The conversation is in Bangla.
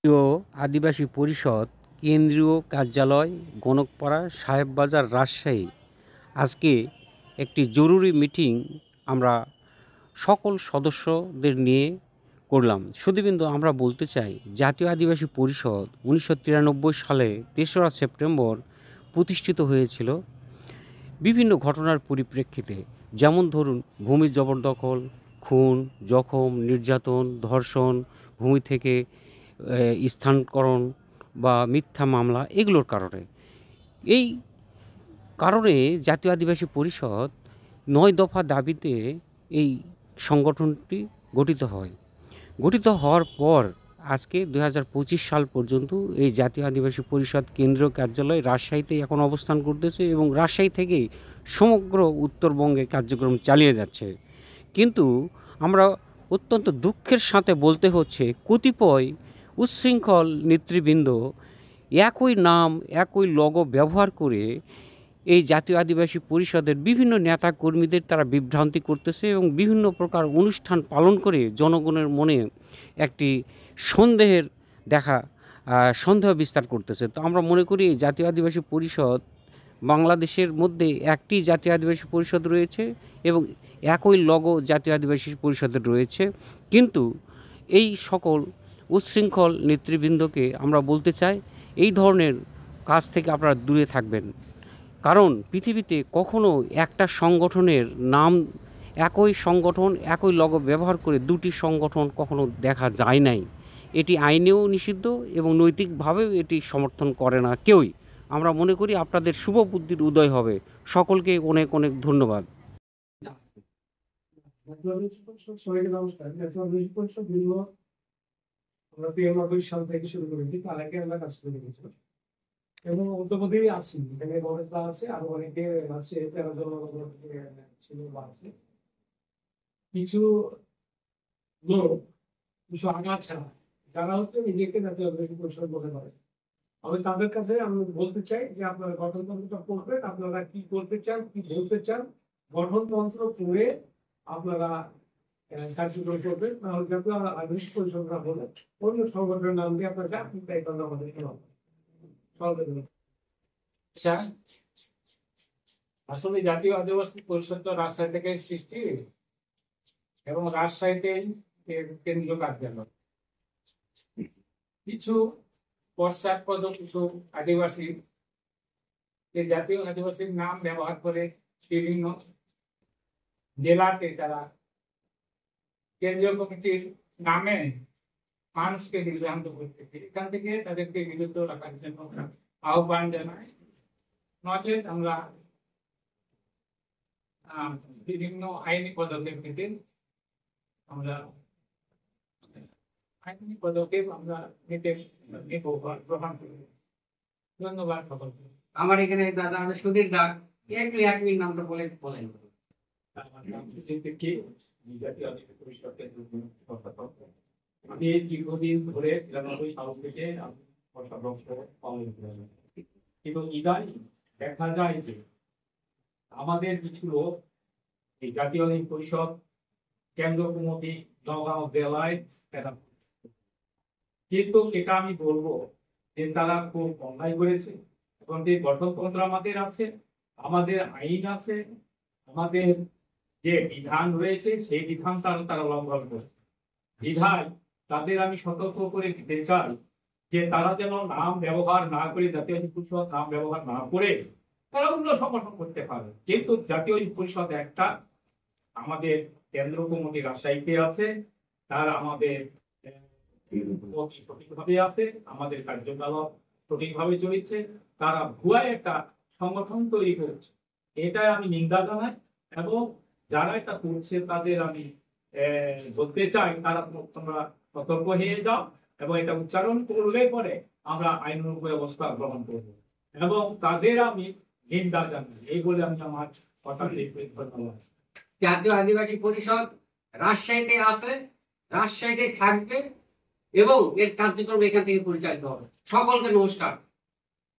জাতীয় আদিবাসী পরিষদ কেন্দ্রীয় কার্যালয় গণকপাড়া সাহেববাজার রাজশাহী। আজকে একটি জরুরি মিটিং আমরা সকল সদস্যদের নিয়ে করলাম। সুধীবৃন্দ, আমরা বলতে চাই জাতীয় আদিবাসী পরিষদ 1993 সালে 3রা সেপ্টেম্বর প্রতিষ্ঠিত হয়েছিল বিভিন্ন ঘটনার পরিপ্রেক্ষিতে। যেমন ধরুন, ভূমি জবরদখল, খুন, জখম, নির্যাতন, ধর্ষণ, ভূমি থেকে স্থানান্তরণ বা মিথ্যা মামলা, এগুলোর কারণে। এই কারণে জাতীয় আদিবাসী পরিষদ 9 দফা দাবিতে এই সংগঠনটি গঠিত হয়। গঠিত হওয়ার পর আজকে 2025 সাল পর্যন্ত এই জাতীয় আদিবাসী পরিষদ কেন্দ্রীয় কার্যালয় রাজশাহীতে এখন অবস্থান করতেছে এবং রাজশাহী থেকেই সমগ্র উত্তরবঙ্গে কার্যক্রম চালিয়ে যাচ্ছে। কিন্তু আমরা অত্যন্ত দুঃখের সাথে বলতে হচ্ছে, কতিপয় উচ্ছৃঙ্খল নেতৃবৃন্দ একই নাম, একই লোগো ব্যবহার করে এই জাতীয় আদিবাসী পরিষদের বিভিন্ন নেতা কর্মীদের তারা বিভ্রান্তি করতেছে এবং বিভিন্ন প্রকার অনুষ্ঠান পালন করে জনগণের মনে একটি সন্দেহের সন্দেহ বিস্তার করতেছে। তো আমরা মনে করি এই জাতীয় আদিবাসী পরিষদ বাংলাদেশের মধ্যে একটি জাতীয় আদিবাসী পরিষদ রয়েছে এবং একই লোগো জাতীয় আদিবাসী পরিষদের রয়েছে। কিন্তু এই সকল উচ্ছৃঙ্খল নেতৃবৃন্দকে আমরা বলতে চাই, এই ধরনের কাজ থেকে আপনারা দূরে থাকবেন। কারণ পৃথিবীতে কখনো একটা সংগঠনের নাম, একই সংগঠন একই লোগো ব্যবহার করে দুটি সংগঠন কখনো দেখা যায় নাই। এটি আইনেও নিষিদ্ধ এবং নৈতিকভাবেও এটি সমর্থন করে না কেউই। আমরা মনে করি আপনাদের শুভ বুদ্ধির উদয় হবে। সকলকে অনেক অনেক ধন্যবাদ। সবাইকে নমস্কার। আমরা 93 সাল থেকে শুরু করেছি, তার আগে আমরা কাজ করে গেছি এবং অন্তপদেই আছি। এখানে গণেশদা আছে, আরো অনেকে আছে, 13 জন ছিল বা আছে। কিছু লোক, কিছু আগাছা যারা হচ্ছে নিজেকে জাতীয় আদিবাসী পরিষদ মনে করে, আমি তাদের কাছে আমি বলতে চাই যে আপনারা গঠনতন্ত্রটা পড়বেন, আপনারা কি করতে চান, কি বলতে চান, গঠনতন্ত্র পড়ে আপনারা কার্যক্রম করবেন। নাহলে জাতীয় আদিবাসী পরিষদরা বলে অন্য সংগঠনের নাম দিয়ে আপনারা যা তাই করলে আমাদের আচ্ছা, আসলে জাতীয় আদিবাসী পরিষদ তো রাজশাহী থেকে সৃষ্টি এবং রাজশাহীতে কেন্দ্রীয় কার্যালয়। কিছু পশ্চাৎপদ কিছু আদিবাসী এই জাতীয় আদিবাসীর নাম ব্যবহার করে বিভিন্ন জেলাতে তারা কেন্দ্রীয় কমিটির নামে মানুষকে বিভ্রান্ত করতেছে। এখান থেকে তাদেরকে বিরত রাখার জন্য আহ্বান জানাই। নচেত আমরা বিভিন্ন আইনি পদক্ষেপ নিতে গ্রহণ করি। ধন্যবাদ সকলকে। আমার এখানে দাদা আমাদের সুধীর ডাক, একটু এক মিনিট নামটা বলেন। আমি দীর্ঘদিন ধরে 93 সাল থেকে কিন্তু ইদানিং দেখা যায় যে আমাদের কিছু লোক এই জাতীয় পরিষদ কেন্দ্র কমিটি নগাঁও জেলায়, কিন্তু এটা আমি বলবো যে তারা খুব অন্যায় করেছে। এবং যে গঠনতন্ত্র আমাদের আছে, আমাদের আইন আছে, আমাদের যে বিধান রয়েছে সেই বিধান তারা লঙ্ঘন করছে। বিধায় তাদের আমি সতর্ক করে দিতে চাই যে তারা যেন নাম ব্যবহার না করে, জাতীয় পরিষদ নাম ব্যবহার না করে তারা অন্য সংগঠন করতে পারে। কিন্তু জাতীয় পরিষদ একটা, আমাদের কেন্দ্র কমিটি রাজশাহীতে আছে, তার আমাদের সঠিকভাবে আছে, আমাদের কার্যকলাপ সঠিকভাবে চলছে। তারা ভুয়া একটা সংগঠন তৈরি করেছে, এটাই আমি নিন্দা জানাই। এবং যারা এটা করছে তাদের আমি বলতে চাই তারা তোমরা সতর্ক হয়ে যাও এবং এটা উচ্চারণ করলে পরে আমরা আইনানুগ ব্যবস্থা গ্রহণ করব এবং তাদের আমি নিন্দা জানাই। এই বলে আমি আমার কথা ধন্যবাদ। জাতীয় আদিবাসী পরিষদ রাজশাহীতে আছে, রাজশাহীতে থাকবে এবং এর কার্যক্রম এখান থেকে পরিচালিত হবে। সকলকে নমস্কার।